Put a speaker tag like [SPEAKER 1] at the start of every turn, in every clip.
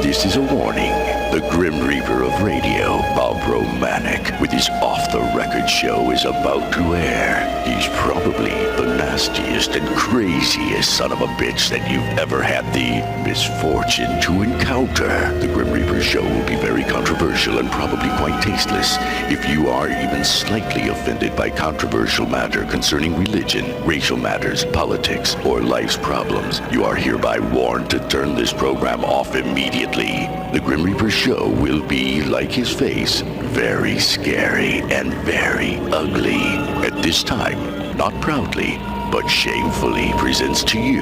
[SPEAKER 1] This is a warning. The Grim Reaper of radio, Bob Romanik, with his off-the-record show is about to air. He's probably the nastiest and craziest son of a bitch that you've ever had the misfortune to encounter. The Grim Reaper show will be very controversial and probably quite tasteless. If you are even slightly offended by controversial matter concerning religion, racial matters, politics, or life's problems, you are hereby warned to turn this program off immediately. The Grim Reaper show will be, like his face, very scary and very ugly. At this time, not proudly, but shamefully presents to you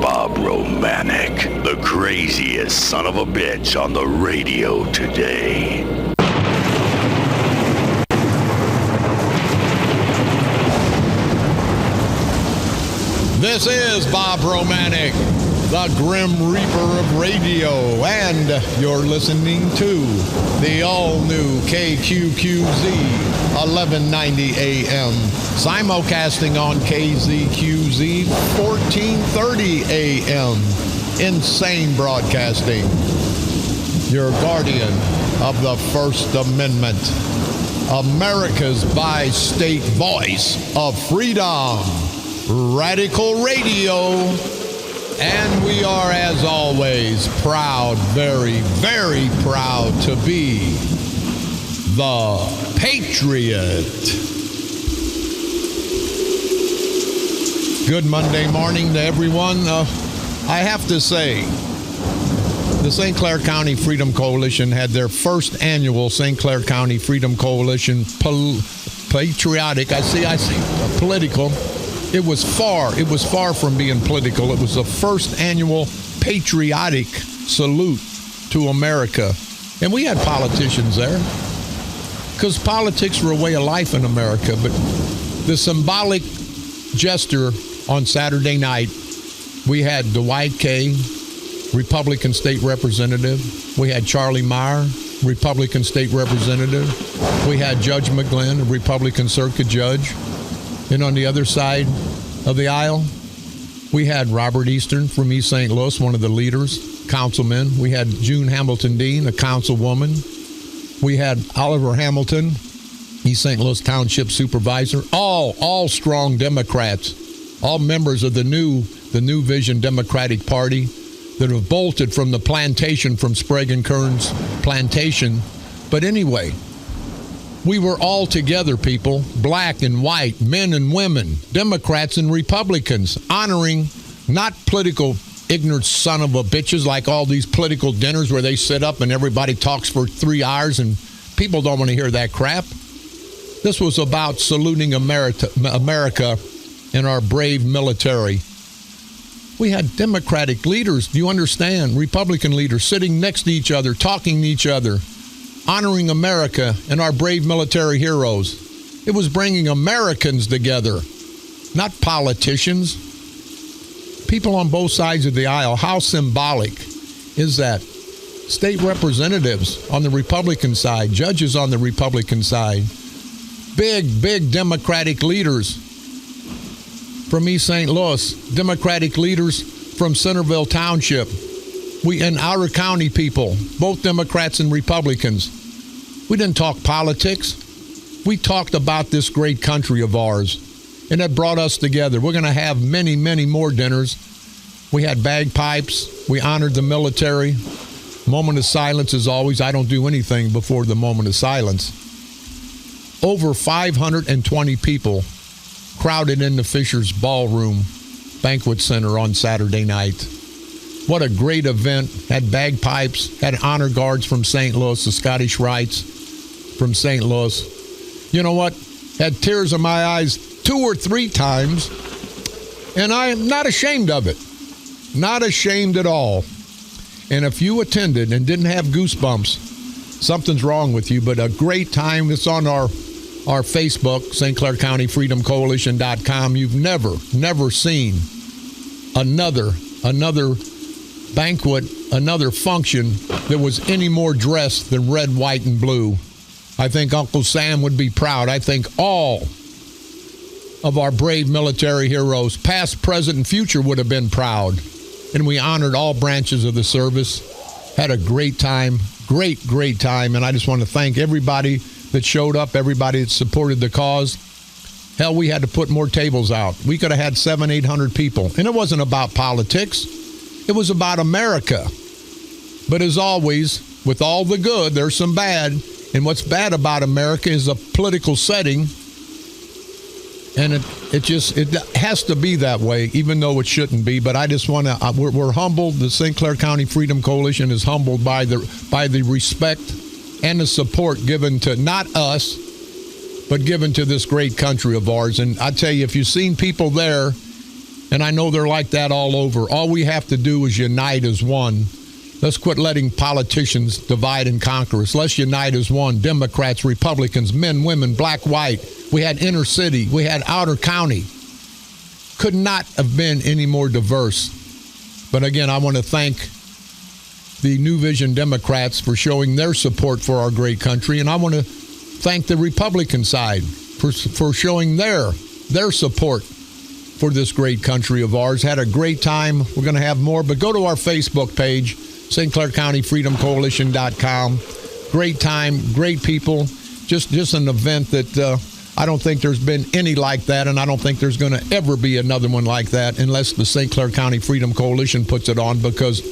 [SPEAKER 1] Bob Romanik, the craziest son of a bitch on the radio today.
[SPEAKER 2] This is Bob Romanik, the Grim Reaper of radio, and you're listening to the all-new KQQZ 1190 AM, simulcasting on KZQZ 1430 AM. Insane broadcasting, your guardian of the First Amendment, America's bi-state voice of freedom, Radical Radio. And we are, as always, proud, very, very proud to be the Patriot. Good Monday morning to everyone. I have to say, the St. Clair County Freedom Coalition had their first annual St. Clair County Freedom Coalition Patriotic. I see, political. It was far from being political. It was the first annual patriotic salute to America. And we had politicians there, because politics were a way of life in America. But the symbolic gesture on Saturday night, we had Dwight Kay, Republican state representative. We had Charlie Meyer, Republican state representative. We had Judge McGlynn, a Republican circuit judge. And on the other side of the aisle, we had Robert Eastern from East St. Louis, one of the leaders, councilmen. We had June Hamilton Dean, a councilwoman. We had Oliver Hamilton, East St. Louis Township supervisor. All strong Democrats, all members of the New Vision Democratic Party that have bolted from the plantation, from Sprague and Kern's plantation. But anyway, we were all together, people, black and white, men and women, Democrats and Republicans, honoring not political ignorant son of a bitches like all these political dinners where they sit up and everybody talks for 3 hours and people don't want to hear that crap. This was about saluting America and our brave military. We had Democratic leaders, do you understand? Republican leaders sitting next to each other, talking to each other, honoring America and our brave military heroes. It was bringing Americans together, not politicians. People on both sides of the aisle. How symbolic is that? State representatives on the Republican side, judges on the Republican side, big Democratic leaders from East St. Louis, Democratic leaders from Centerville Township. We and our county people, both Democrats and Republicans. We didn't talk politics. We talked about this great country of ours, and that brought us together. We're going to have many, many more dinners. We had bagpipes. We honored the military. Moment of silence, as always. I don't do anything before the moment of silence. Over 520 people crowded in the Fisher's Ballroom Banquet Center on Saturday night. What a great event. Had bagpipes, had honor guards from St. Louis, the Scottish Rites from St. Louis. You know what? Had tears in my eyes 2 or 3 times, and I am not ashamed of it. Not ashamed at all. And if you attended and didn't have goosebumps, something's wrong with you. But a great time. It's on our Facebook, St. Clair County Freedom Coalition.com. You've never seen another banquet, another function that was any more dressed than red, white, and blue. I think Uncle Sam would be proud. I think all of our brave military heroes, past, present, and future, would have been proud. And we honored all branches of the service. Had a great time, great time, and I just want to thank everybody that showed up, everybody that supported the cause. Hell, we had to put more tables out. We could have had 700-800 people, and it wasn't about politics. It was about America. But as always, with all the good, there's some bad, and what's bad about America is a political setting, and it has to be that way, even though it shouldn't be. But I just want to, we're humbled. The St. Clair County Freedom Coalition is humbled by the respect and the support given to not us, but given to this great country of ours. And I tell you, if you've seen people there, and I know they're like that all over, all we have to do is unite as one. Let's quit letting politicians divide and conquer us. Let's unite as one. Democrats, Republicans, men, women, black, white. We had inner city. We had outer county. Could not have been any more diverse. But again, I want to thank the New Vision Democrats for showing their support for our great country. And I want to thank the Republican side for showing their support for this great country of ours. Had a great time. We're going to have more. But go to our Facebook page, St. Clair County Freedom Coalition.com. Great time, great people. Just an event that I don't think there's been any like that, and I don't think there's going to ever be another one like that unless the St. Clair County Freedom Coalition puts it on, because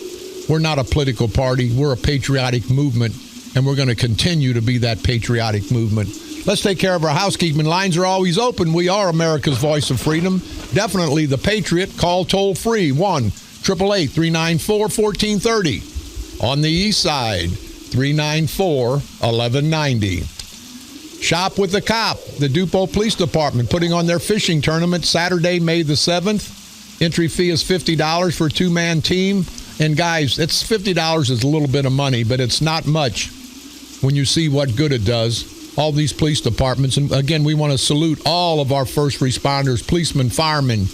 [SPEAKER 2] we're not a political party. We're a patriotic movement, and we're going to continue to be that patriotic movement. Let's take care of our housekeeping. Lines are always open. We are America's voice of freedom. Definitely the Patriot. Call toll-free 1-888-394-1430. On the east side, 394-1190. Shop with the Cop, the Dupo Police Department, putting on their fishing tournament Saturday, May the 7th. Entry fee is $50 for a two-man team. And guys, it's $50 is a little bit of money, but it's not much when you see what good it does. All these police departments. And again, we want to salute all of our first responders, policemen, firemen,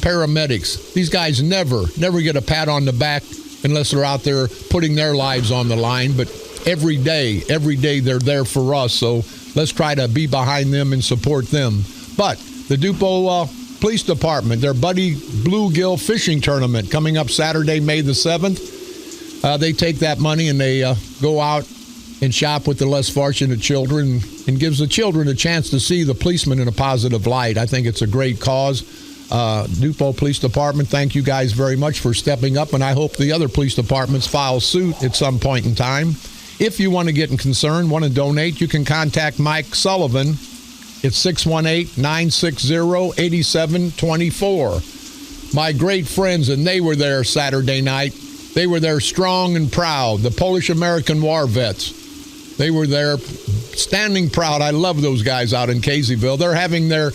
[SPEAKER 2] paramedics. These guys never get a pat on the back unless they're out there putting their lives on the line. But every day they're there for us. So let's try to be behind them and support them. But the Dupo Police Department, their Buddy Bluegill Fishing Tournament coming up Saturday, May the 7th. They take that money and they go out and shop with the less fortunate children and gives the children a chance to see the policemen in a positive light. I think it's a great cause. Dupo Police Department, thank you guys very much for stepping up, and I hope the other police departments file suit at some point in time. If you want to get concerned, want to donate, you can contact Mike Sullivan at 618-960-8724. My great friends, and they were there Saturday night. They were there strong and proud, the Polish-American war vets. They were there standing proud. I love those guys out in Caseyville. They're having their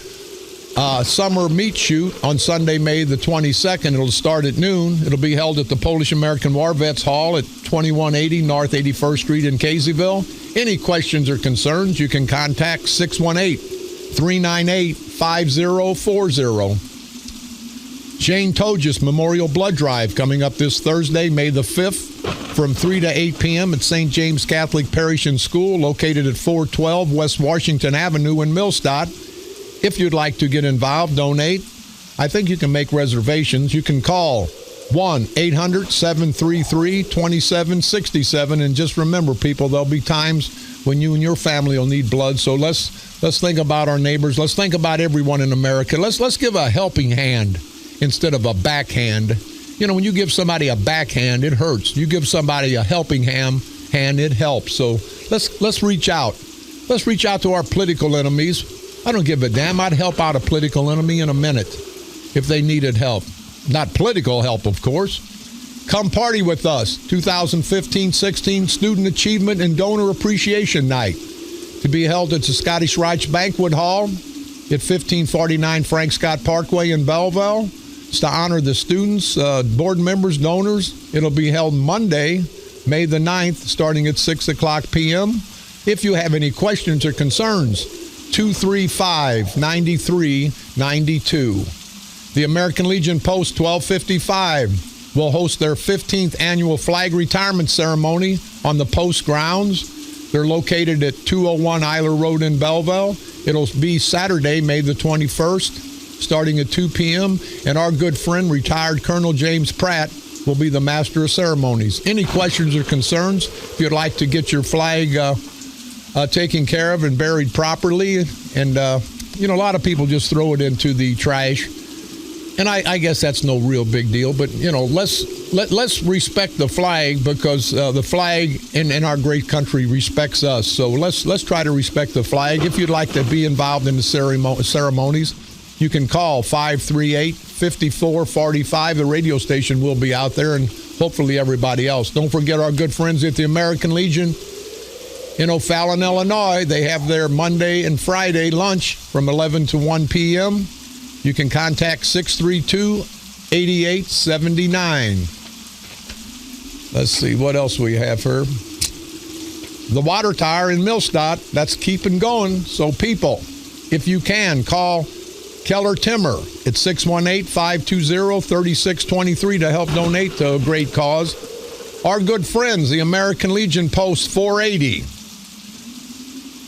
[SPEAKER 2] summer meat shoot on Sunday, May the 22nd. It'll start at noon. It'll be held at the Polish-American War Vets Hall at 2180 North 81st Street in Caseyville. Any questions or concerns, you can contact 618-398-5040. Shane Togus Memorial Blood Drive coming up this Thursday, May the 5th, from 3 to 8 p.m. at St. James Catholic Parish and School, located at 412 West Washington Avenue in Millstadt. If you'd like to get involved, donate, I think you can make reservations. You can call 1-800-733-2767. And just remember, people, there'll be times when you and your family will need blood. So let's think about our neighbors. Let's think about everyone in America. Let's give a helping hand instead of a backhand. You know, when you give somebody a backhand, it hurts. You give somebody a helping hand, it helps. So let's reach out. Let's reach out to our political enemies. I don't give a damn. I'd help out a political enemy in a minute if they needed help. Not political help, of course. Come party with us. 2015-16 Student Achievement and Donor Appreciation Night, to be held at the Scottish Rite Banquet Hall at 1549 Frank Scott Parkway in Belleville. It's to honor the students, board members, donors. It'll be held Monday, May the 9th, starting at 6 o'clock p.m. If you have any questions or concerns, 235-9392. The American Legion Post 1255 will host their 15th annual flag retirement ceremony on the post grounds. They're located at 201 Eiler Road in Belleville. It'll be Saturday, May the 21st, starting at 2 p.m. And our good friend, retired Colonel James Pratt, will be the master of ceremonies. Any questions or concerns, if you'd like to get your flag taken care of and buried properly, and a lot of people just throw it into the trash, and I guess that's no real big deal. But let's respect the flag, because the flag in our great country respects us. So let's try to respect the flag. If you'd like to be involved in the ceremonies, you can call 538-5445. The radio station will be out there, and hopefully everybody else. Don't forget our good friends at the American Legion in O'Fallon, Illinois. They have their Monday and Friday lunch from 11 to 1 p.m. You can contact 632-8879. Let's see what else we have here. The water tower in Millstadt, that's keeping going. So people, if you can, call Keller Timmer at 618-520-3623 to help donate to a great cause. Our good friends, the American Legion Post 480.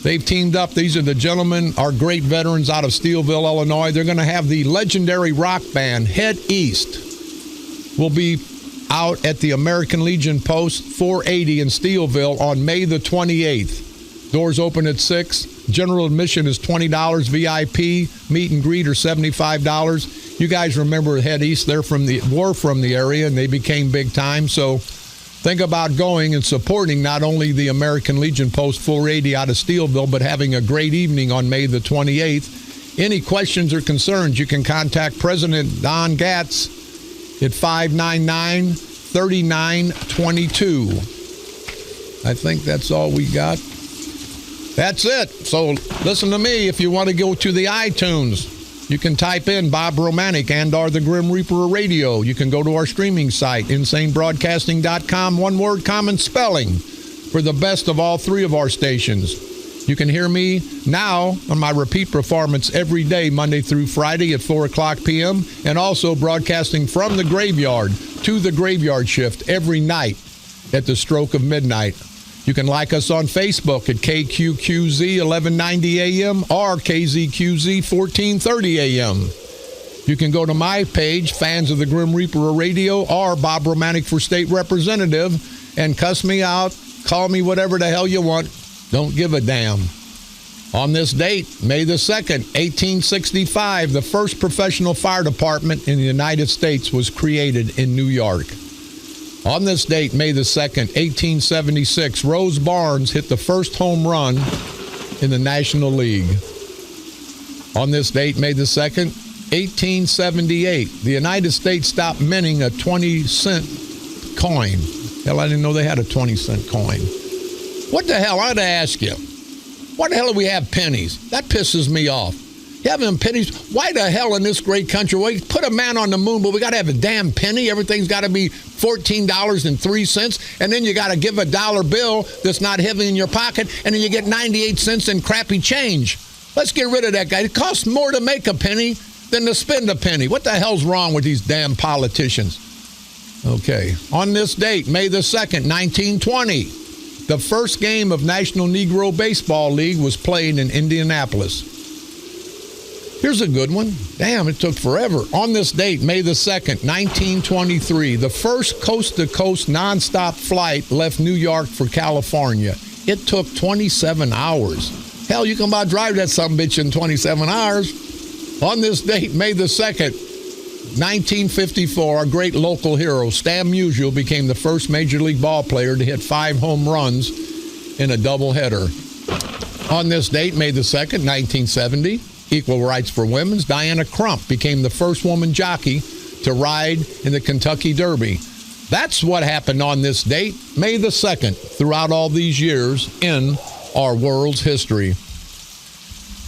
[SPEAKER 2] They've teamed up. These are the gentlemen, our great veterans out of Steelville, Illinois. They're going to have the legendary rock band Head East. Will be out at the American Legion Post 480 in Steelville on May the 28th. Doors open at 6. General admission is $20. VIP meet and greet are $75. You guys remember Head East? They're from the area, and they became big time. So think about going and supporting not only the American Legion Post 480 out of Steelville, but having a great evening on May the 28th. Any questions or concerns, you can contact President Don Gatz at 599-3922. I think that's all we got. That's it. So listen to me. If you want to go to the iTunes, you can type in Bob Romanik and/or the Grim Reaper Radio. You can go to our streaming site, insanebroadcasting.com. One word, common spelling, for the best of all three of our stations. You can hear me now on my repeat performance every day, Monday through Friday at 4 o'clock p.m., and also broadcasting from the graveyard to the graveyard shift every night at the stroke of midnight. You can like us on Facebook at KQQZ 1190 AM or KZQZ 1430 AM. You can go to my page, Fans of the Grim Reaper Radio, or Bob Romanik for State Representative, and cuss me out, call me whatever the hell you want. Don't give a damn. On this date, May the 2nd, 1865, the first professional fire department in the United States was created in New York. On this date, May the 2nd, 1876, Rose Barnes hit the first home run in the National League. On this date, May the 2nd, 1878, the United States stopped minting a 20-cent coin. Hell, I didn't know they had a 20-cent coin. What the hell? I ought to ask you. Why the hell do we have pennies? That pisses me off. You have them pennies. Why the hell in this great country? We put a man on the moon, but we got to have a damn penny. Everything's got to be $14.03, and then you got to give a dollar bill that's not heavy in your pocket, and then you get 98 cents in crappy change. Let's get rid of that guy. It costs more to make a penny than to spend a penny. What the hell's wrong with these damn politicians? Okay. On this date, May the 2nd, 1920, the first game of National Negro Baseball League was played in Indianapolis. Here's a good one. Damn, it took forever. On this date, May the 2nd, 1923, the first coast-to-coast nonstop flight left New York for California. It took 27 hours. Hell, you can about drive that sumbitch in 27 hours. On this date, May the 2nd, 1954, our great local hero, Stan Musial, became the first Major League ball player to hit 5 home runs in a doubleheader. On this date, May the 2nd, 1970, equal rights for women's, Diana Crump became the first woman jockey to ride in the Kentucky Derby. That's what happened on this date, May the 2nd, throughout all these years in our world's history.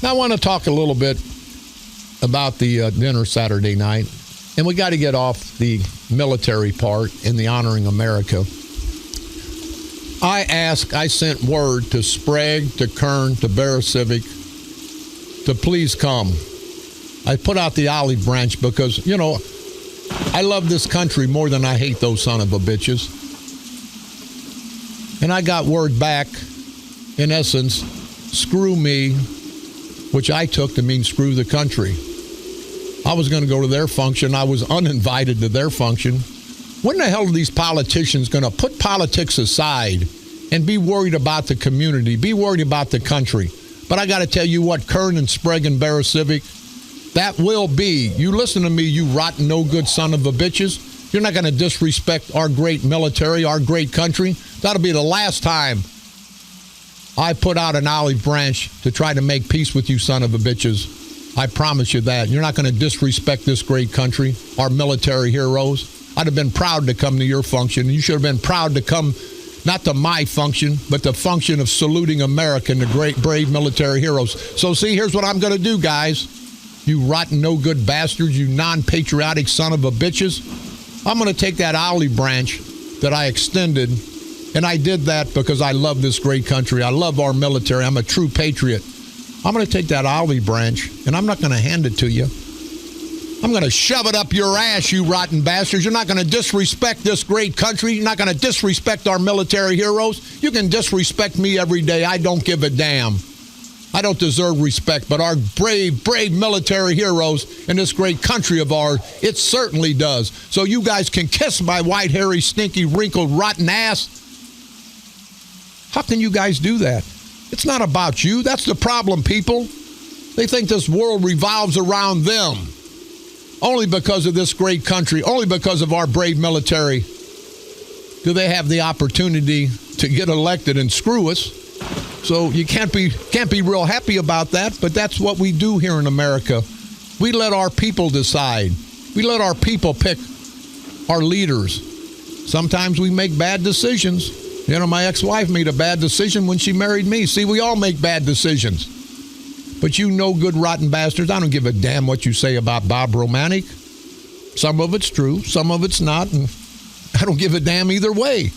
[SPEAKER 2] Now I want to talk a little bit about the dinner Saturday night, and we got to get off the military part in the Honoring America. I sent word to Sprague, to Kern, to Barrecivic, to please come. I put out the olive branch because, I love this country more than I hate those son of a bitches. And I got word back, in essence, screw me, which I took to mean screw the country. I was going to go to their function. I was uninvited to their function. When the hell are these politicians going to put politics aside and be worried about the community, be worried about the country? But I got to tell you what, Kern and Sprague and Bear Civic, that will be, you listen to me, you rotten, no good son of a bitches. You're not going to disrespect our great military, our great country. That'll be the last time I put out an olive branch to try to make peace with you son of a bitches. I promise you that. You're not going to disrespect this great country, our military heroes. I'd have been proud to come to your function. You should have been proud to come, not to my function, but the function of saluting America and the great, brave military heroes. So see, here's what I'm going to do, guys. You rotten, no good bastards, you non-patriotic son of a bitches. I'm going to take that olive branch that I extended, and I did that because I love this great country. I love our military. I'm a true patriot. I'm going to take that olive branch, and I'm not going to hand it to you. I'm going to shove it up your ass, you rotten bastards. You're not going to disrespect this great country. You're not going to disrespect our military heroes. You can disrespect me every day. I don't give a damn. I don't deserve respect, but our brave, brave military heroes in this great country of ours, it certainly does. So you guys can kiss my white, hairy, stinky, wrinkled, rotten ass. How can you guys do that? It's not about you. That's the problem, people. They think this world revolves around them. Only because of this great country, only because of our brave military, do they have the opportunity to get elected and screw us. So you can't be real happy about that, but that's what we do here in America. We let our people decide. We let our people pick our leaders. Sometimes we make bad decisions. You know, my ex-wife made a bad decision when she married me. See, we all make bad decisions. But you no good rotten bastards, I don't give a damn what you say about Bob Romanik. Some of it's true, some of it's not, and I don't give a damn either way.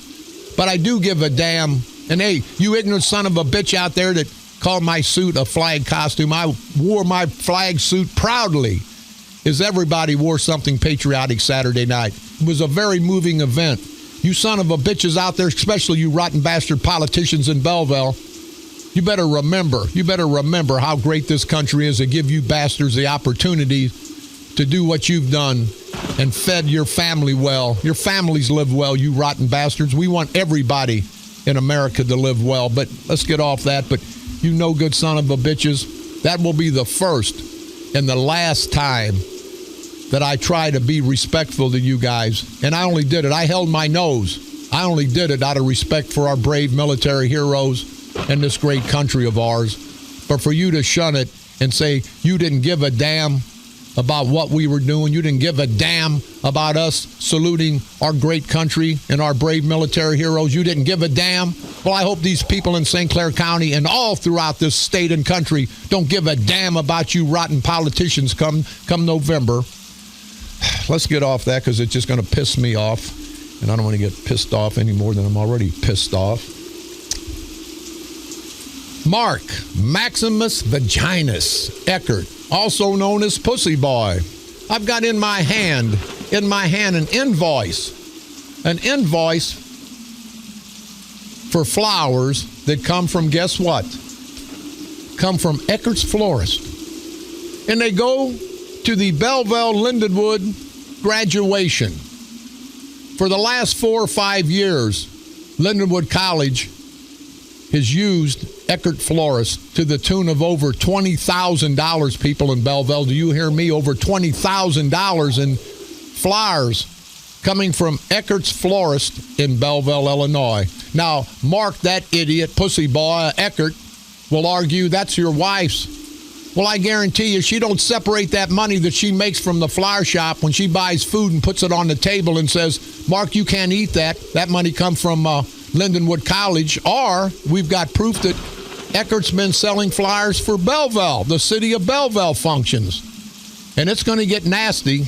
[SPEAKER 2] But I do give a damn. And hey, you ignorant son of a bitch out there that called my suit a flag costume, I wore my flag suit proudly, as everybody wore something patriotic Saturday night. It was a very moving event. You son of a bitches out there, especially you rotten bastard politicians in Belleville, you better remember how great this country is to give you bastards the opportunity to do what you've done and fed your family well. Your families live well, you rotten bastards. We want everybody in America to live well, but let's get off that. But you no good son of a bitches, that will be the first and the last time that I try to be respectful to you guys. And I only did it. I held my nose. I only did it out of respect for our brave military heroes and this great country of ours. But for you to shun it and say you didn't give a damn about what we were doing, you didn't give a damn about us saluting our great country and our brave military heroes, you didn't give a damn. Well, I hope these people in St. Clair County and all throughout this state and country don't give a damn about you rotten politicians come November. Let's get off that because it's just going to piss me off. And I don't want to get pissed off any more than I'm already pissed off. Mark Maximus Vaginus Eckert, also known as Pussy Boy. I've got in my hand an invoice for flowers that come from, guess what? Come from Eckert's Florist. And they go to the Belleville Lindenwood graduation. For the last 4 or 5 years, Lindenwood College has used Eckert Florist to the tune of over $20,000, people in Belleville. Do you hear me? Over $20,000 in flowers coming from Eckert's Florist in Belleville, Illinois. Now, Mark, that idiot, pussy boy, Eckert, will argue that's your wife's. Well, I guarantee you she don't separate that money that she makes from the flower shop when she buys food and puts it on the table and says, Mark, you can't eat that. That money comes from Lindenwood College. Or we've got proof that Eckert's been selling flyers for Belleville, the city of Belleville functions. And it's going to get nasty.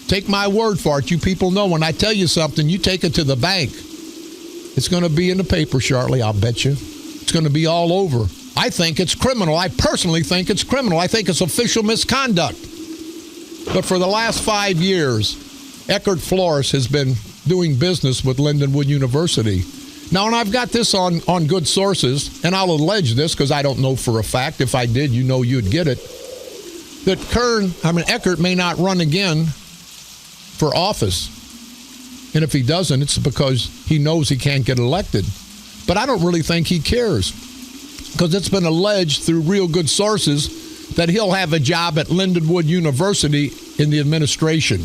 [SPEAKER 2] Take my word for it. You people know when I tell you something, you take it to the bank. It's going to be in the paper shortly, I'll bet you. It's going to be all over. I think it's criminal. I personally think it's criminal. I think it's official misconduct. But for the last 5 years, Eckert Florist has been doing business with Lindenwood University. Now, and I've got this on good sources, and I'll allege this because I don't know for a fact. If I did, you know you'd get it. That Eckert may not run again for office. And if he doesn't, it's because he knows he can't get elected. But I don't really think he cares, because it's been alleged through real good sources that he'll have a job at Lindenwood University in the administration.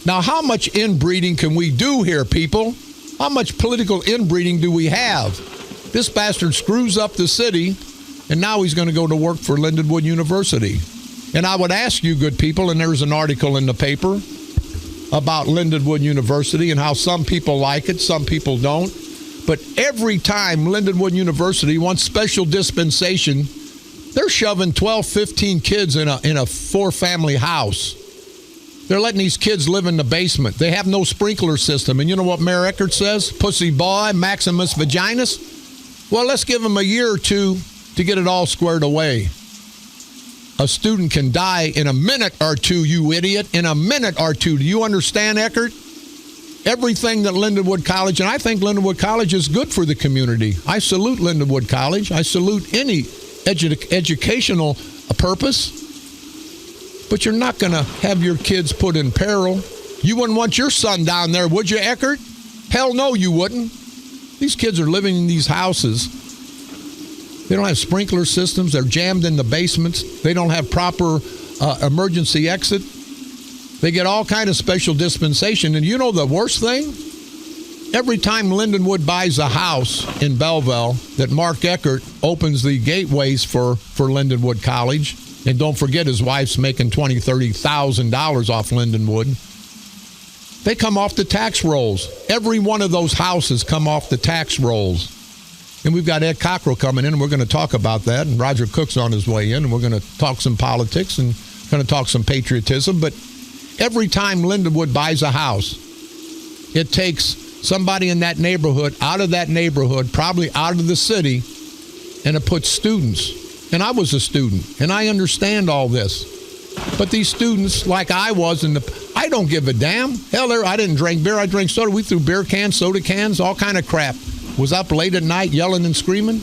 [SPEAKER 2] Now, how much inbreeding can we do here, people? How much political inbreeding do we have? This bastard screws up the city, and now he's going to go to work for Lindenwood University. And I would ask you, good people, and there's an article in the paper about Lindenwood University and how some people like it, some people don't. But every time Lindenwood University wants special dispensation, they're shoving 12, 15 kids in a four-family house. They're letting these kids live in the basement. They have no sprinkler system. And you know what Mayor Eckert says? Pussy boy, Maximus Vaginus. Well, let's give them a year or two to get it all squared away. A student can die in a minute or two, you idiot, in a minute or two. Do you understand, Eckert? Everything that Lindenwood College, and I think Lindenwood College is good for the community. I salute Lindenwood College. I salute any educational purpose. But you're not going to have your kids put in peril. You wouldn't want your son down there, would you, Eckert? Hell no, you wouldn't. These kids are living in these houses. They don't have sprinkler systems. They're jammed in the basements. They don't have proper emergency exit. They get all kind of special dispensation. And you know the worst thing? Every time Lindenwood buys a house in Belleville, that Mark Eckert opens the gateways for Lindenwood College. And don't forget, his wife's making $20,000, $30,000 off Lindenwood. They come off the tax rolls. Every one of those houses come off the tax rolls. And we've got Ed Cockrell coming in, and we're going to talk about that. And Roger Cook's on his way in, and we're going to talk some politics and going to talk some patriotism. But every time Lindenwood buys a house, it takes somebody in that neighborhood out of that neighborhood, probably out of the city, and it puts students. And I was a student, and I understand all this. But these students, like I was, I don't give a damn. Hell, I didn't drink beer. I drank soda. We threw beer cans, soda cans, all kind of crap. Was up late at night yelling and screaming.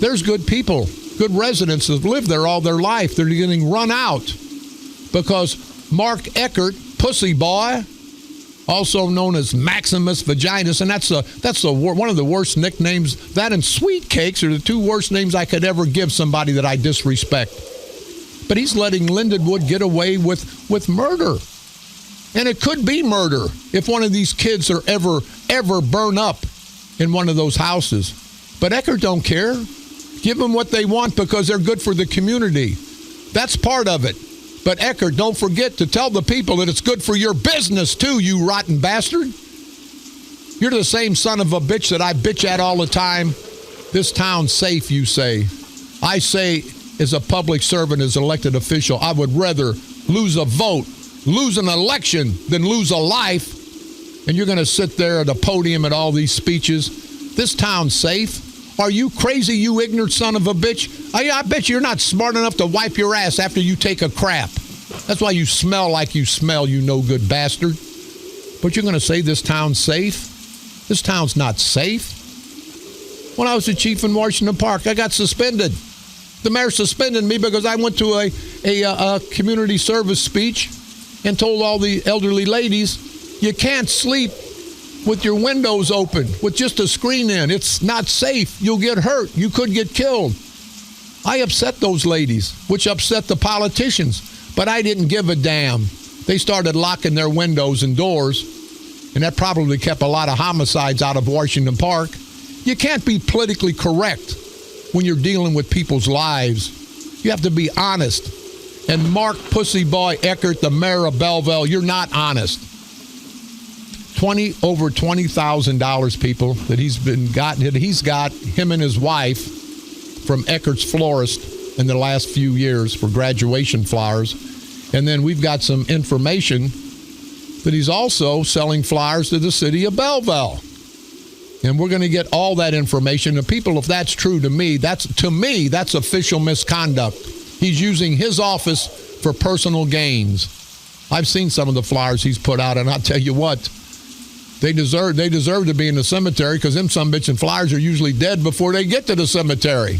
[SPEAKER 2] There's good people, good residents that live there all their life. They're getting run out because Mark Eckert, pussy boy, also known as Maximus Vaginus, and that's one of the worst nicknames. That and Sweet Cakes are the two worst names I could ever give somebody that I disrespect. But he's letting Lindenwood get away with murder. And it could be murder if one of these kids are ever burn up in one of those houses. But Eckert don't care. Give them what they want because they're good for the community. That's part of it. But Eckert, don't forget to tell the people that it's good for your business too, you rotten bastard. You're the same son of a bitch that I bitch at all the time. This town's safe, you say. I say, as a public servant, as an elected official, I would rather lose a vote, lose an election, than lose a life. And you're going to sit there at a podium at all these speeches. This town's safe. Are you crazy, you ignorant son of a bitch? I bet you're not smart enough to wipe your ass after you take a crap. That's why you smell like you smell, you no-good bastard. But you're going to say this town's safe? This town's not safe. When I was the chief in Washington Park, I got suspended. The mayor suspended me because I went to a community service speech and told all the elderly ladies, you can't sleep with your windows open, with just a screen in. It's not safe. You'll get hurt. You could get killed. I upset those ladies, which upset the politicians, but I didn't give a damn. They started locking their windows and doors, and that probably kept a lot of homicides out of Washington Park. You can't be politically correct when you're dealing with people's lives. You have to be honest. And Mark Pussy Boy Eckert, the mayor of Belleville, you're not honest. Over $20,000, people, that he's got him and his wife from Eckert's Florist in the last few years for graduation flowers. And then we've got some information that he's also selling flowers to the city of Belleville. And we're going to get all that information. And people, if that's true to me, that's official misconduct. He's using his office for personal gains. I've seen some of the flowers he's put out, and I'll tell you what, they deserve to be in the cemetery because them sumbitchin' flyers are usually dead before they get to the cemetery.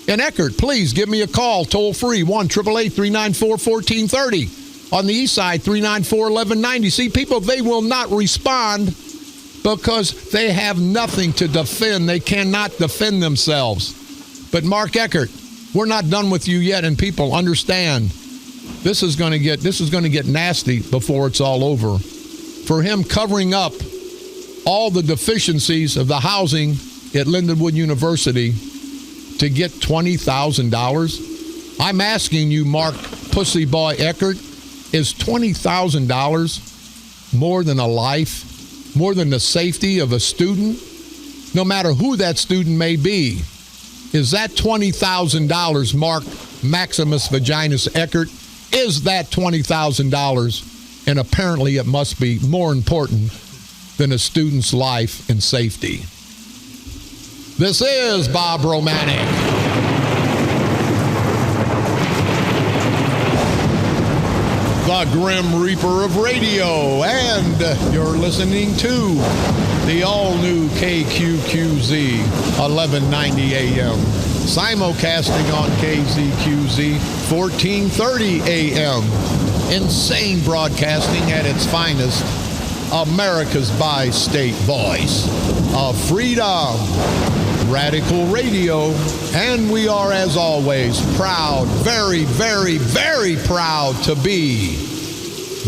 [SPEAKER 2] And Eckert, please give me a call, toll free, 1-888-394-1430. On the east side, 394-1190. See, people, they will not respond because they have nothing to defend. They cannot defend themselves. But Mark Eckert, we're not done with you yet, and people understand this is going to get nasty before it's all over. For him covering up all the deficiencies of the housing at Lindenwood University to get $20,000, I'm asking you, Mark Pussy Boy Eckert, is $20,000 more than a life, more than the safety of a student, no matter who that student may be? Is that $20,000, Mark Maximus Vaginus Eckert? Is that $20,000? And apparently it must be more important than a student's life and safety. This is Bob Romanik. The Grim Reaper of radio, and you're listening to the all-new KQQZ 1190 AM, simulcasting on KZQZ 1430 AM, insane broadcasting at its finest, America's bi-state voice of freedom, radical radio, and we are, as always, proud, very, very, very proud to be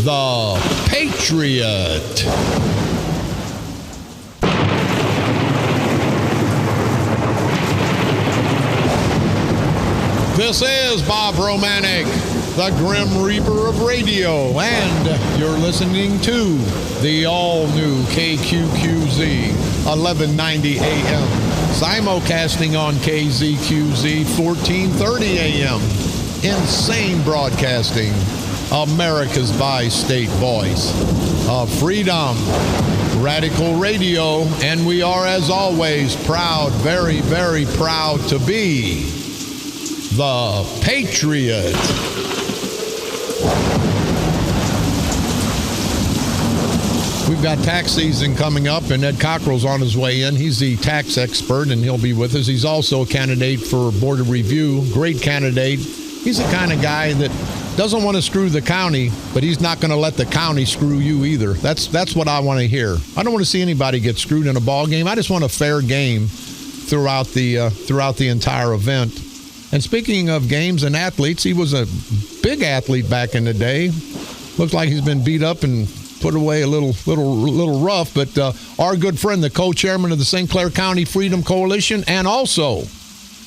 [SPEAKER 2] the Patriot. This is Bob Romanik, the Grim Reaper of radio, and you're listening to the all-new KQQZ 1190 AM, simulcasting on KZQZ 1430 AM, insane broadcasting, America's bi-state voice of freedom, radical radio, and we are, as always, proud, very, very proud to be the Patriot. We've got tax season coming up, and Ed Cockrell's on his way in. He's the tax expert, and he'll be with us. He's also a candidate for Board of Review. Great candidate. He's the kind of guy that doesn't want to screw the county, but he's not going to let the county screw you either. That's what I want to hear. I don't want to see anybody get screwed in a ball game. I just want a fair game throughout the entire event. And speaking of games and athletes, he was a big athlete back in the day. Looks like he's been beat up and put away a little rough. But our good friend, the co-chairman of the St. Clair County Freedom Coalition, and also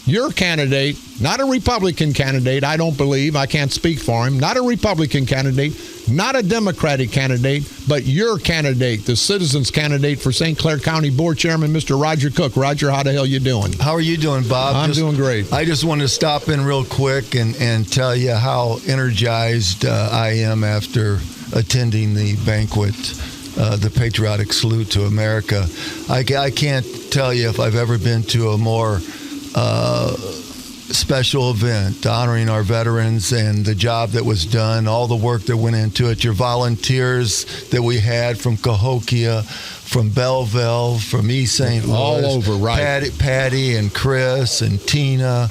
[SPEAKER 2] your candidate, not a Republican candidate, I don't believe. I can't speak for him. Not a Republican candidate, not a Democratic candidate, but your candidate, the citizens candidate for St. Clair County Board Chairman, Mr. Roger Cook. Roger, how the hell you doing?
[SPEAKER 3] How are you doing, Bob?
[SPEAKER 2] I'm doing great.
[SPEAKER 3] I just wanted to stop in real quick and tell you how energized I am after attending the banquet, the Patriotic Salute to America. I can't tell you if I've ever been to a more special event honoring our veterans and the job that was done, all the work that went into it, your volunteers that we had from Cahokia, from Belleville, from East St. Louis.
[SPEAKER 2] All over, right.
[SPEAKER 3] Patty and Chris and Tina,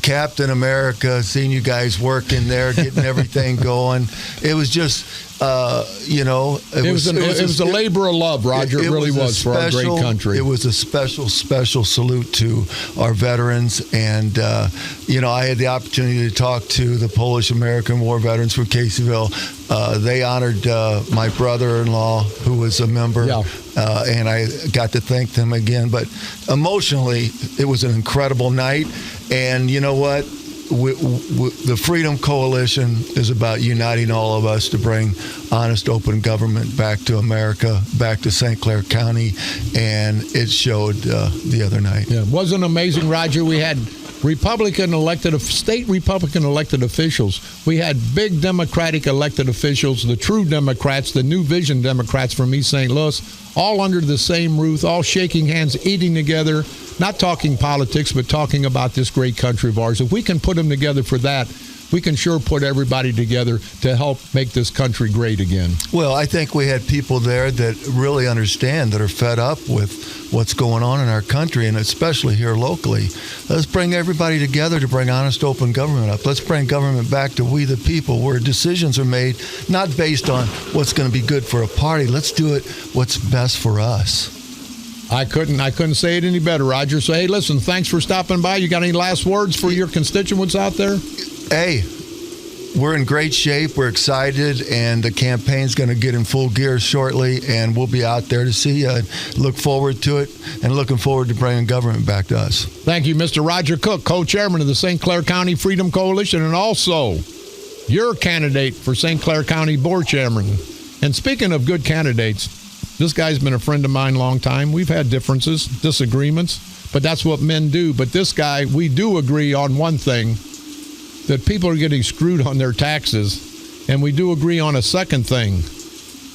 [SPEAKER 3] Captain America, seeing you guys working there, getting everything going. It was just, it was
[SPEAKER 2] a labor of love, Roger. It really was for our great country.
[SPEAKER 3] It was a special salute to our veterans. And, I had the opportunity to talk to the Polish American War veterans from Caseyville. They honored my brother-in-law, who was a member. Yeah. And I got to thank them again. But emotionally, it was an incredible night. And you know what? The Freedom Coalition is about uniting all of us to bring honest, open government back to America, back to St. Clair County, and it showed the other night.
[SPEAKER 2] Yeah, it wasn't amazing, Roger. We had state Republican elected officials. We had big Democratic elected officials, the true Democrats, the New Vision Democrats from East St. Louis, all under the same roof, all shaking hands, eating together, not talking politics, but talking about this great country of ours. If we can put them together for that, we can sure put everybody together to help make this country great again.
[SPEAKER 3] Well, I think we had people there that really understand, that are fed up with what's going on in our country, and especially here locally. Let's bring everybody together to bring honest, open government up. Let's bring government back to we the people, where decisions are made not based on what's going to be good for a party. Let's do it what's best for us.
[SPEAKER 2] I couldn't say it any better, Roger. So, hey, listen, thanks for stopping by. You got any last words for your constituents out there?
[SPEAKER 3] Hey, we're in great shape. We're excited, and the campaign's going to get in full gear shortly, and we'll be out there to see you. Look forward to it, and looking forward to bringing government back to us.
[SPEAKER 2] Thank you, Mr. Roger Cook, co-chairman of the St. Clair County Freedom Coalition, and also your candidate for St. Clair County Board Chairman. And speaking of good candidates, this guy's been a friend of mine a long time. We've had differences, disagreements, but that's what men do. But this guy, we do agree on one thing, that people are getting screwed on their taxes. And we do agree on a second thing.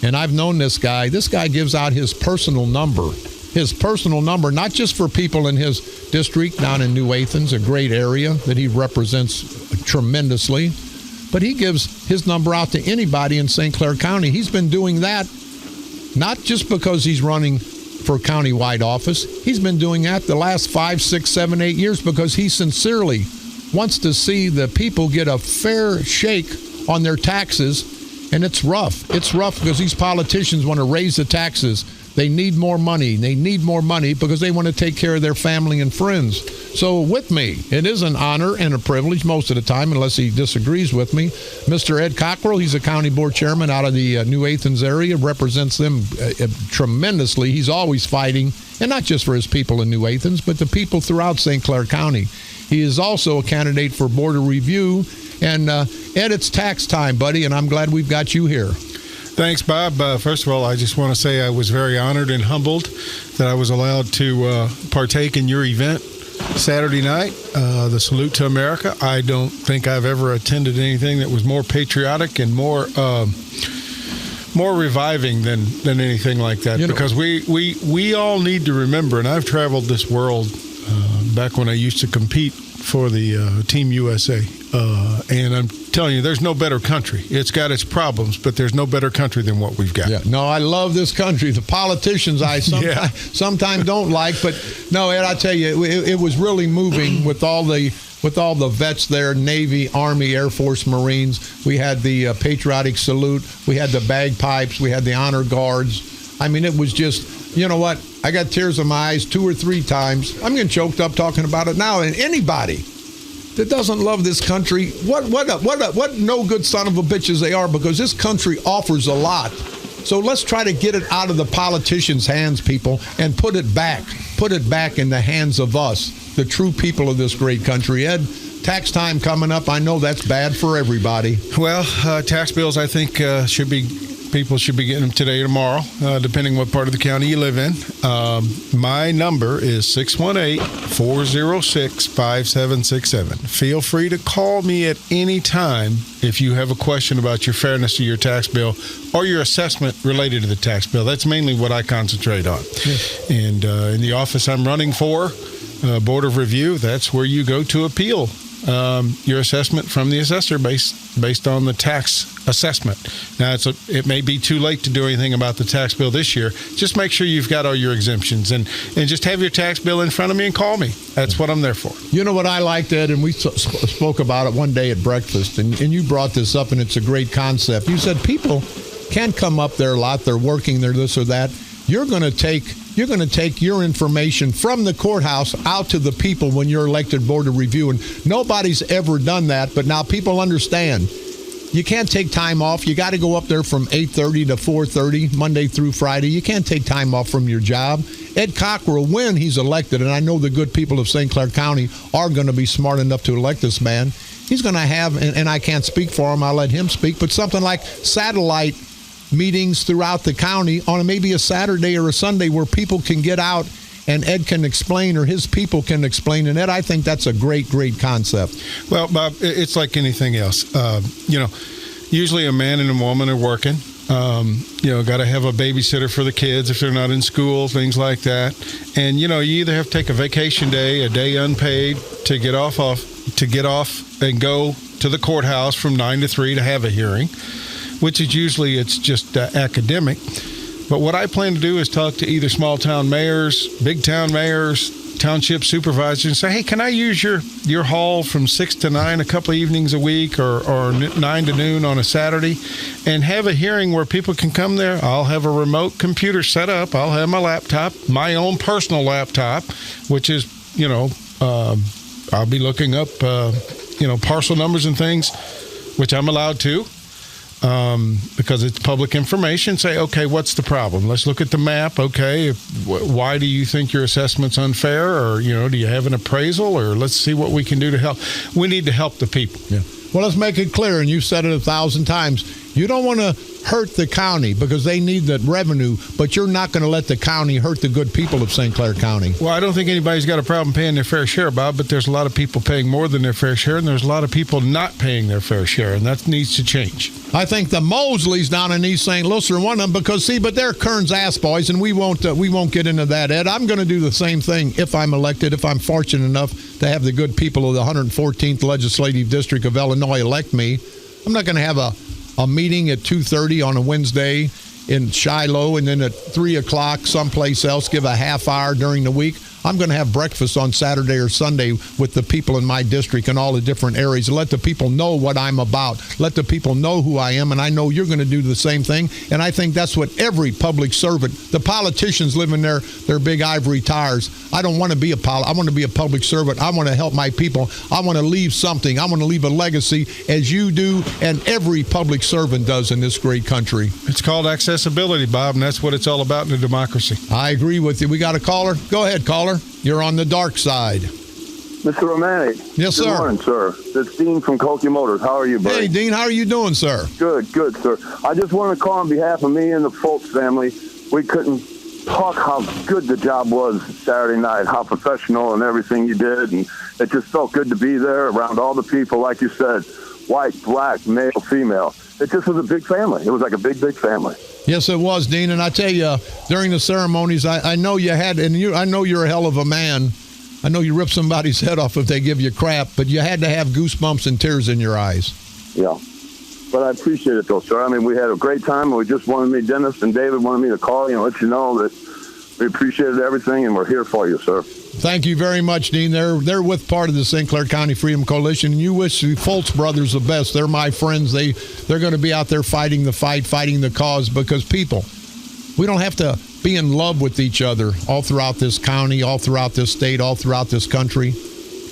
[SPEAKER 2] And I've known this guy. This guy gives out his personal number. His personal number, not just for people in his district down in New Athens, a great area that he represents tremendously, but he gives his number out to anybody in St. Clair County. He's been doing that not just because he's running for countywide office. He's been doing that the last 5, 6, 7, 8 years because he sincerely wants to see the people get a fair shake on their taxes. And it's rough. It's rough because these politicians want to raise the taxes. They need more money. They need more money because they want to take care of their family and friends. So with me, it is an honor and a privilege most of the time, unless he disagrees with me, Mr. Ed Cockrell. He's a county board chairman out of the New Athens area, represents them tremendously. He's always fighting, and not just for his people in New Athens, but the people throughout St. Clair County. He is also a candidate for Board of Review. And Ed, it's tax time, buddy, and I'm glad we've got you here.
[SPEAKER 4] Thanks, Bob. First of all, I just want to say I was very honored and humbled that I was allowed to partake in your event Saturday night, the Salute to America. I don't think I've ever attended anything that was more patriotic and more reviving than anything like that. Because we all need to remember, and I've traveled this world back when I used to compete for the Team USA. And I'm telling you, there's no better country. It's got its problems, but there's no better country than what we've got.
[SPEAKER 2] Yeah. No, I love this country. The politicians I sometimes don't like, but no, Ed, I tell you, it was really moving with all the vets there, Navy, Army, Air Force, Marines. We had the patriotic salute. We had the bagpipes. We had the honor guards. I mean, it was just, you know what? I got tears in my eyes 2 or 3 times. I'm getting choked up talking about it now. And anybody that doesn't love this country, what no good son of a bitches they are, because this country offers a lot. So let's try to get it out of the politicians' hands, people, and put it back in the hands of us, the true people of this great country. Ed, tax time coming up. I know that's bad for everybody.
[SPEAKER 4] Well, tax bills, I think, people should be getting them today or tomorrow, depending what part of the county you live in. My number is 618-406-5767. Feel free to call me at any time if you have a question about your fairness of your tax bill or your assessment related to the tax bill. That's mainly what I concentrate on. Yes. And in the office I'm running for, Board of Review, that's where you go to appeal your assessment from the assessor based on the tax assessment. Now, it may be too late to do anything about the tax bill this year. Just make sure you've got all your exemptions and just have your tax bill in front of me and call me. That's what I'm there for.
[SPEAKER 2] You know what I liked, Ed, and we spoke about it one day at breakfast, and you brought this up, and it's a great concept. You said people can't come up there a lot. They're working, they're this or that. You're going to take your information from the courthouse out to the people when you're elected Board of Review. And nobody's ever done that, but now people understand. You can't take time off. You got to go up there from 8:30 to 4:30, Monday through Friday. You can't take time off from your job. Ed Cockrell, when he's elected, and I know the good people of St. Clair County are going to be smart enough to elect this man, he's going to have, and I can't speak for him, I'll let him speak, but something like satellite meetings throughout the county on maybe a Saturday or a Sunday where people can get out and Ed can explain, or his people can explain. And Ed, I think that's a great, great concept.
[SPEAKER 4] Well, Bob, it's like anything else. Usually a man and a woman are working. Got to have a babysitter for the kids if they're not in school, things like that. And, you either have to take a vacation day, a day unpaid to get off and go to the courthouse from 9 to 3 to have a hearing, which is usually it's just academic. But what I plan to do is talk to either small town mayors, big town mayors, township supervisors, and say, hey, can I use your hall from 6 to 9 a couple of evenings a week, or 9 to noon on a Saturday, and have a hearing where people can come there. I'll have a remote computer set up. I'll have my laptop, my own personal laptop, which is, I'll be looking up, parcel numbers and things, which I'm allowed to. Because it's public information. Say, okay, what's the problem? Let's look at the map. Okay, why do you think your assessment's unfair? Or, do you have an appraisal? Or let's see what we can do to help. We need to help the people.
[SPEAKER 2] Yeah. Well, let's make it clear, and you've said it 1,000 times. You don't want to hurt the county because they need the revenue, but you're not going to let the county hurt the good people of St. Clair County.
[SPEAKER 4] Well, I don't think anybody's got a problem paying their fair share, Bob, but there's a lot of people paying more than their fair share, and there's a lot of people not paying their fair share, and that needs to change.
[SPEAKER 2] I think the Mosleys down in East St. Louis are one of them because, but they're Kern's ass boys, and we won't get into that, Ed. I'm going to do the same thing if I'm elected, if I'm fortunate enough to have the good people of the 114th Legislative District of Illinois elect me. I'm not going to have a meeting at 2:30 on a Wednesday in Shiloh, and then at 3 o'clock someplace else, give a half hour during the week. I'm going to have breakfast on Saturday or Sunday with the people in my district in all the different areas. Let the people know what I'm about. Let the people know who I am, and I know you're going to do the same thing. And I think that's what every public servant, the politicians live in their big ivory towers. I don't want to be I want to be a public servant. I want to help my people. I want to leave something. I want to leave a legacy, as you do and every public servant does in this great country.
[SPEAKER 4] It's called accessibility, Bob, and that's what it's all about in a democracy.
[SPEAKER 2] I agree with you. We got a caller? Go ahead, caller. You're on the dark side.
[SPEAKER 5] Mr. Romanik.
[SPEAKER 2] Yes, sir.
[SPEAKER 5] Good morning, sir. It's Dean from Koki Motors. How are you, buddy?
[SPEAKER 2] Hey, Dean, how are you doing, sir?
[SPEAKER 5] Good, sir. I just want to call on behalf of me and the Foltz family. We couldn't talk how good the job was Saturday night, how professional and everything you did, and it just felt good to be there around all the people, like you said, white, black, male, female. It just was a big family. It was like a big, big family.
[SPEAKER 2] Yes, it was, Dean. And I tell you, during the ceremonies, I know you had, and I know you're a hell of a man. I know you rip somebody's head off if they give you crap, but you had to have goosebumps and tears in your eyes.
[SPEAKER 5] Yeah. But I appreciate it, though, sir. I mean, we had a great time, and we just wanted me, Dennis and David wanted me to call you and let you know that we appreciated everything, and we're here for you, sir.
[SPEAKER 2] Thank you very much, Dean. They're with part of the St. Clair County Freedom Coalition, and you wish the Foltz brothers the best. They're my friends. They're going to be out there fighting the fight, fighting the cause, because people, we don't have to be in love with each other all throughout this county, all throughout this state, all throughout this country,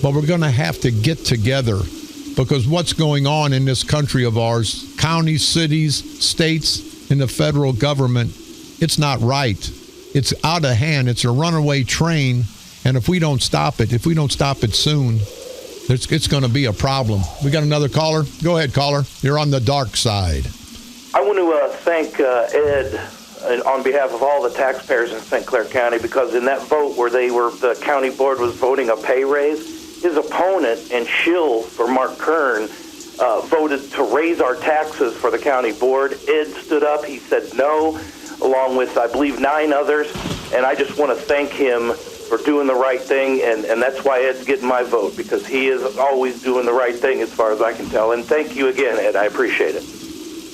[SPEAKER 2] but we're going to have to get together, because what's going on in this country of ours, counties, cities, states, and the federal government, it's not right. It's out of hand. It's a runaway train. And if we don't stop it soon, it's going to be a problem. We got another caller? Go ahead, caller. You're on the dark side.
[SPEAKER 6] I want to thank Ed on behalf of all the taxpayers in St. Clair County, because in that vote where the county board was voting a pay raise, his opponent and shill for Mark Kern voted to raise our taxes for the county board. Ed stood up. He said no, along with, I believe, 9 others. And I just want to thank him for doing the right thing, and that's why Ed's getting my vote, because he is always doing the right thing as far as I can tell. And thank you again, Ed. I appreciate it.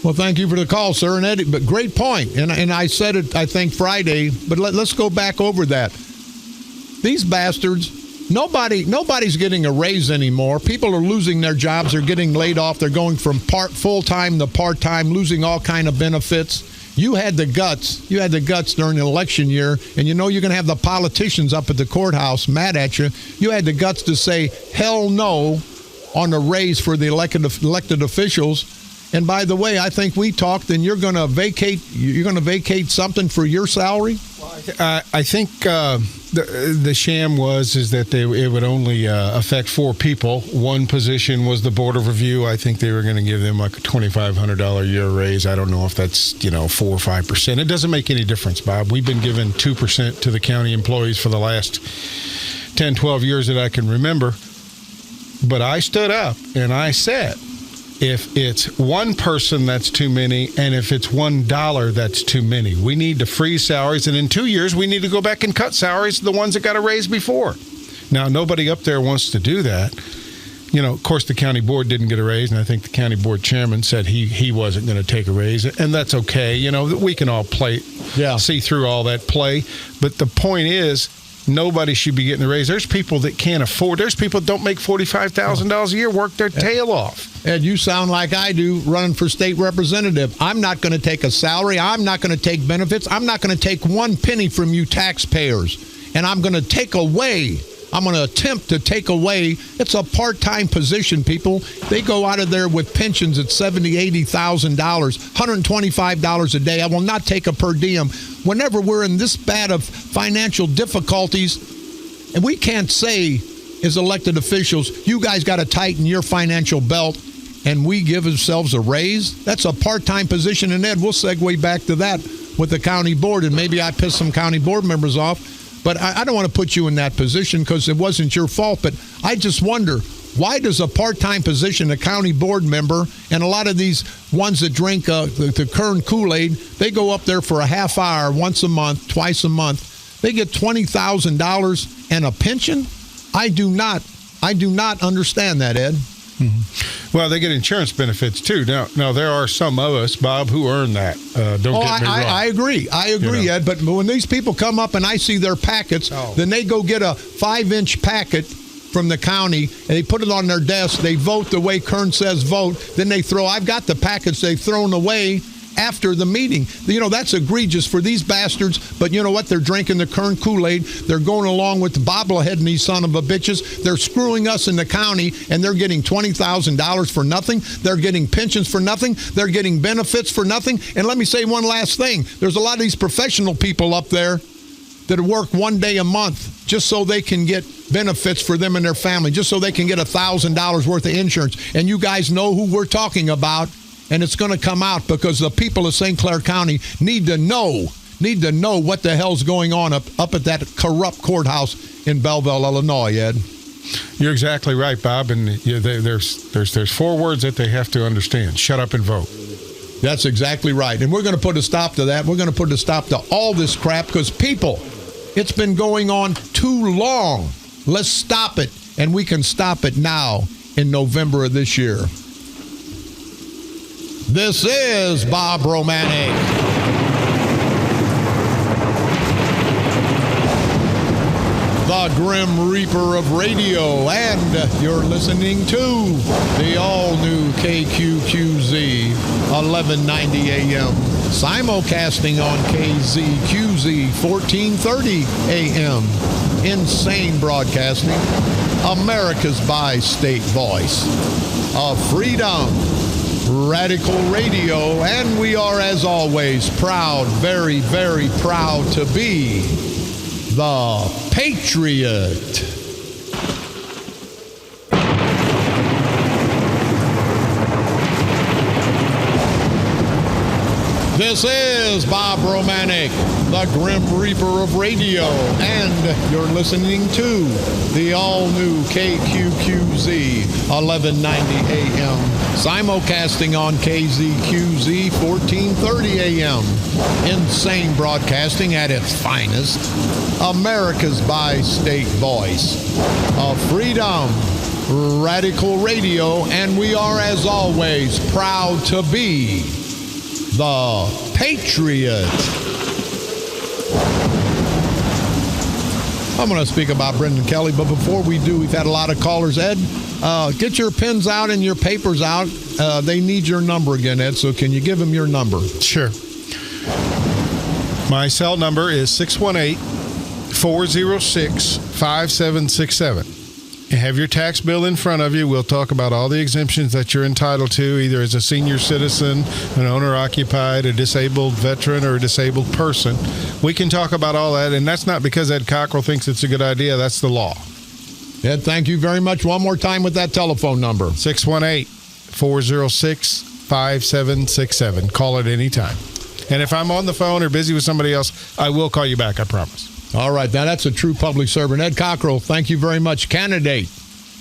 [SPEAKER 2] Well, thank you for the call, sir. And Ed, but great point. And I said it, I think, Friday, but let's go back over that. These bastards, nobody's getting a raise anymore. People are losing their jobs. They're getting laid off. They're going from full-time to part-time, losing all kind of benefits. You had the guts during the election year, and you're going to have the politicians up at the courthouse mad at you. You had the guts to say hell no on the raise for the elected officials. And by the way, I think we talked, and you're going to vacate something for your salary?
[SPEAKER 4] I think the sham is that it would only affect 4 people. One position was the Board of Review. I think they were going to give them like a $2,500 a year raise. I don't know if that's 4 or 5%. It doesn't make any difference, Bob. We've been giving 2% to the county employees for the last 10, 12 years that I can remember. But I stood up and I said, if it's one person, that's too many, and if it's $1, that's too many. We need to freeze salaries, and in 2 years, we need to go back and cut salaries to the ones that got a raise before. Now, nobody up there wants to do that, Of course, the county board didn't get a raise, and I think the county board chairman said he wasn't going to take a raise, and that's okay. We can all see through all that play. But the point is, nobody should be getting a raise. There's people that can't afford. There's people that don't make $45,000 a year, work their tail off.
[SPEAKER 2] Ed, you sound like I do running for state representative. I'm not going to take a salary. I'm not going to take benefits. I'm not going to take one penny from you taxpayers. And I'm going to I'm going to attempt to take away. It's a part-time position, people. They go out of there with pensions at $70,000, $80,000, $125 a day. I will not take a per diem. Whenever we're in this bad of financial difficulties, and we can't say as elected officials, you guys got to tighten your financial belt, and we give ourselves a raise. That's a part-time position. And Ed, we'll segue back to that with the county board, and maybe I pissed some county board members off. But I don't want to put you in that position because it wasn't your fault. But I just wonder, why does a part-time position, a county board member, and a lot of these ones that drink the Kern Kool-Aid, they go up there for a half hour once a month, twice a month. They get $20,000 and a pension? I do not understand that, Ed.
[SPEAKER 4] Mm-hmm. Well, they get insurance benefits too. Now there are some of us, Bob, who earn that. Don't get me wrong.
[SPEAKER 2] I agree, Ed. But when these people come up and I see their packets, then they go get a 5-inch packet from the county and they put it on their desk. They vote the way Kern says vote. Then I've got the packets they've thrown away after the meeting. That's egregious for these bastards, but you know what? They're drinking the Kern Kool-Aid. They're going along with the bobblehead and these son of a bitches. They're screwing us in the county, and they're getting $20,000 for nothing. They're getting pensions for nothing. They're getting benefits for nothing. And let me say one last thing. There's a lot of these professional people up there that work one day a month just so they can get benefits for them and their family, just so they can get $1,000 worth of insurance. And you guys know who we're talking about. And it's going to come out because the people of St. Clair County need to know what the hell's going on up at that corrupt courthouse in Belleville, Illinois, Ed.
[SPEAKER 4] You're exactly right, Bob. And there's 4 words that they have to understand. Shut up and vote.
[SPEAKER 2] That's exactly right. And we're going to put a stop to that. We're going to put a stop to all this crap because, people, it's been going on too long. Let's stop it. And we can stop it now in November of this year. This is Bob Romanik. The Grim Reaper of radio, and you're listening to the all-new KQQZ 1190 AM, simulcasting on KZQZ 1430 AM. Insane Broadcasting, America's bi-state voice of freedom. Radical Radio, and we are, as always, proud, very, very proud to be the Patriot. This is Bob Romanik, the Grim Reaper of radio, and you're listening to the all-new KQQZ 1190 AM, simulcasting on KZQZ 1430 AM. Insane Broadcasting at its finest, America's bi-state voice of freedom, Radical Radio, and we are, as always, proud to be the Patriot. I'm going to speak about Brendan Kelly, but before we do, we've had a lot of callers. Ed, get your pens out and your papers out. They need your number again, Ed, so can you give them your number?
[SPEAKER 4] Sure. My cell number is 618-406-5767. Have your tax bill in front of you. We'll talk about all the exemptions that you're entitled to, either as a senior citizen, an owner-occupied, a disabled veteran, or a disabled person. We can talk about all that, and that's not because Ed Cockrell thinks it's a good idea. That's the law.
[SPEAKER 2] Ed, thank you very much. One more time with that telephone number.
[SPEAKER 4] 618-406-5767. Call at any time. And if I'm on the phone or busy with somebody else, I will call you back, I promise.
[SPEAKER 2] All right, now that's a true public servant. Ed Cockrell, thank you very much. Candidate,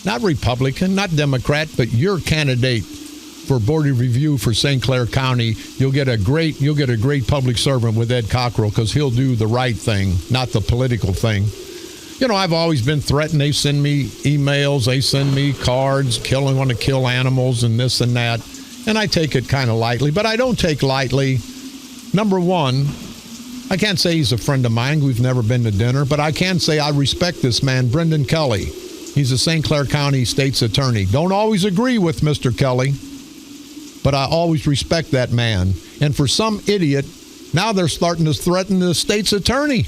[SPEAKER 2] not Republican, not Democrat, but your candidate for Board of Review for St. Clair County. You'll get a great public servant with Ed Cockrell because he'll do the right thing, not the political thing. I've always been threatened. They send me emails. They send me cards, want to kill animals and this and that. And I take it kind of lightly. But I don't take lightly. Number one, I can't say he's a friend of mine. We've never been to dinner. But I can say I respect this man, Brendan Kelly. He's a St. Clair County State's Attorney. Don't always agree with Mr. Kelly, but I always respect that man. And for some idiot, now they're starting to threaten the state's attorney.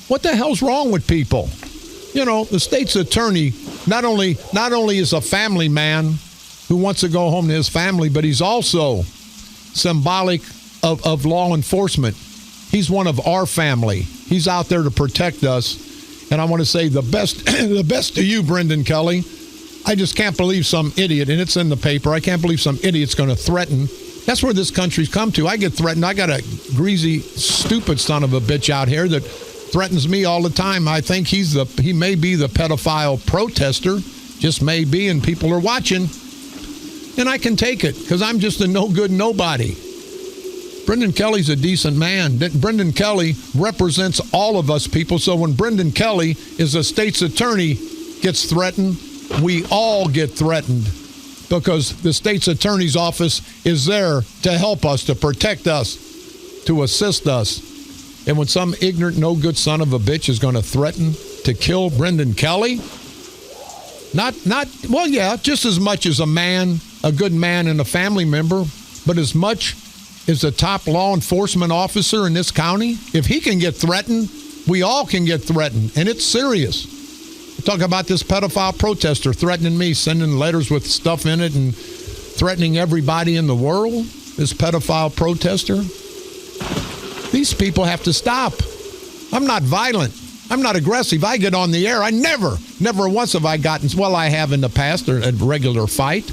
[SPEAKER 2] What the hell's wrong with people? The state's attorney not only is a family man who wants to go home to his family, but he's also symbolic of law enforcement. He's one of our family. He's out there to protect us. And I want to say the best to you, Brendan Kelly. I just can't believe some idiot, and it's in the paper, I can't believe some idiot's going to threaten. That's where this country's come to. I get threatened. I got a greasy, stupid son of a bitch out here that threatens me all the time. I think he may be the pedophile protester, just may be, and people are watching. And I can take it because I'm just a no-good nobody. Brendan Kelly's a decent man. Brendan Kelly represents all of us people. So when Brendan Kelly is a state's attorney gets threatened, we all get threatened because the state's attorney's office is there to help us, to protect us, to assist us. And when some ignorant, no-good son of a bitch is going to threaten to kill Brendan Kelly, just as much as a man, a good man and a family member, but as much as a top law enforcement officer in this county, if he can get threatened, we all can get threatened, and it's serious. Talk about this pedophile protester threatening me, sending letters with stuff in it and threatening everybody in the world, this pedophile protester. These people have to stop. I'm not violent. I'm not aggressive. I get on the air. I never once have I gotten, well, I have in the past, a regular fight.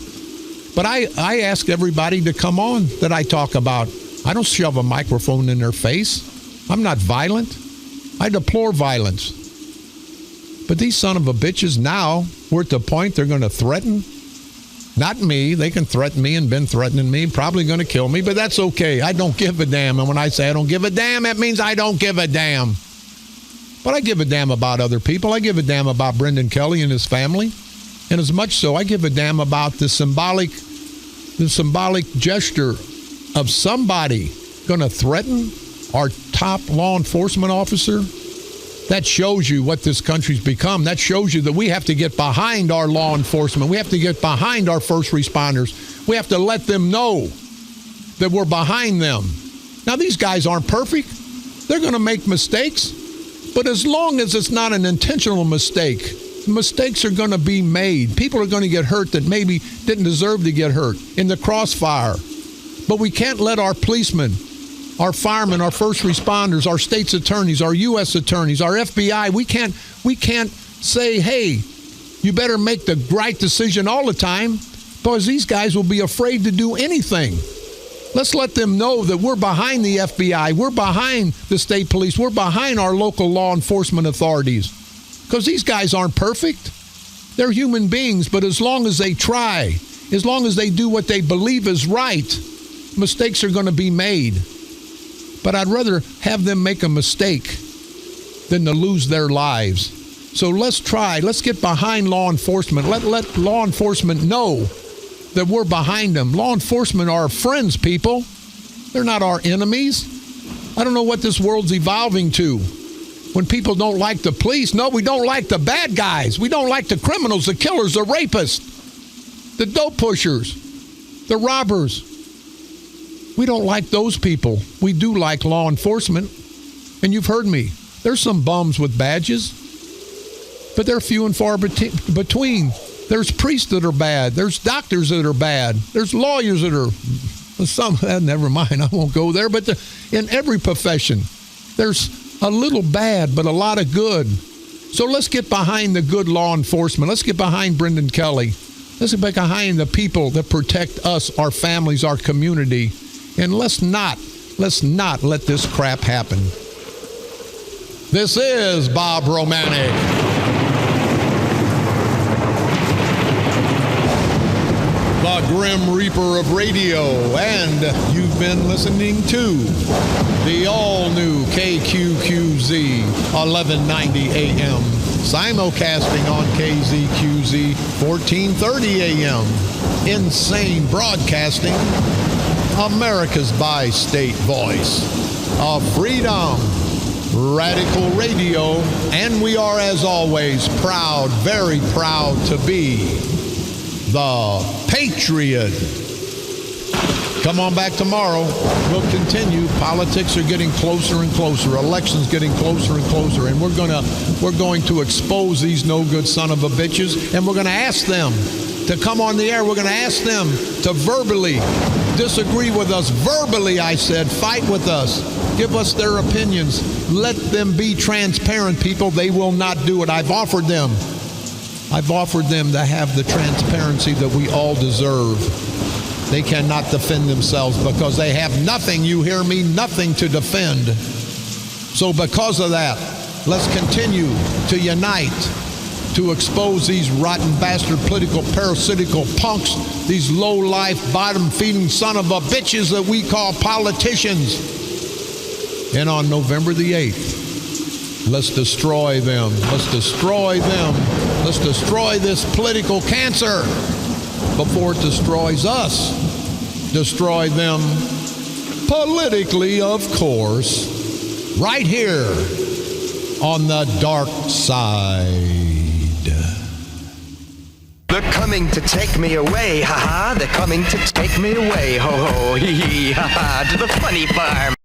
[SPEAKER 2] But I ask everybody to come on that I talk about. I don't shove a microphone in their face. I'm not violent. I deplore violence. But these son of a bitches now, we're at the point they're going to threaten. Not me. They can threaten me and been threatening me, probably going to kill me, but that's okay. I don't give a damn. And when I say I don't give a damn, that means I don't give a damn. But I give a damn about other people. I give a damn about Brendan Kelly and his family. And as much so, I give a damn about the symbolic gesture of somebody going to threaten our top law enforcement officer. That shows you what this country's become. That shows you that we have to get behind our law enforcement. We have to get behind our first responders. We have to let them know that we're behind them. Now, these guys aren't perfect. They're going to make mistakes. But as long as it's not an intentional mistake, mistakes are going to be made. People are going to get hurt that maybe didn't deserve to get hurt in the crossfire. But we can't let our policemen, our firemen, our first responders, our state's attorneys, our U.S. attorneys, our FBI, we can't say, hey, you better make the right decision all the time, because these guys will be afraid to do anything. Let's let them know that we're behind the FBI, we're behind the state police, we're behind our local law enforcement authorities. Because these guys aren't perfect. They're human beings, but as long as they try, as long as they do what they believe is right, mistakes are going to be made. But I'd rather have them make a mistake than to lose their lives. So let's try. Let's get behind law enforcement. Let law enforcement know that we're behind them. Law enforcement are our friends, people. They're not our enemies. I don't know what this world's evolving to. When people don't like the police, no, we don't like the bad guys. We don't like the criminals, the killers, the rapists, the dope pushers, the robbers. We don't like those people. We do like law enforcement. And you've heard me. There's some bums with badges, but they're few and far between. There's priests that are bad. There's doctors that are bad. There's lawyers that are some. Never mind, I won't go there. But in every profession, there's a little bad, but a lot of good. So let's get behind the good law enforcement. Let's get behind Brendan Kelly. Let's get behind the people that protect us, our families, our community. And let's not let this crap happen. This is Bob Romanik. The Grim Reaper of radio, and you've been listening to the all-new KQQZ 1190 AM. Simulcasting on KZQZ, 1430 AM. Insane Broadcasting, America's bi-state voice of freedom. Radical Radio, and we are, as always, proud, very proud to be the Patriot. Come on back tomorrow. We'll continue. Politics are getting closer and closer. Elections getting closer and closer, and we're going to expose these no good son of a bitches, and we're going to ask them to come on the air. We're going to ask them to verbally disagree with us. Verbally, I said, fight with us. Give us their opinions. Let them be transparent, people. They will not do it. I've offered them to have the transparency that we all deserve. They cannot defend themselves because they have nothing, you hear me, nothing to defend. So because of that, let's continue to unite, to expose these rotten bastard political parasitical punks, these low-life, bottom-feeding son of a bitches that we call politicians. And on November the 8th, let's destroy them. Let's destroy them. Let's destroy this political cancer before it destroys us. Destroy them politically, of course, right here on the dark side.
[SPEAKER 7] They're coming to take me away, ha-ha. They're coming to take me away, ho-ho, hee-hee, ha-ha, to the funny farm.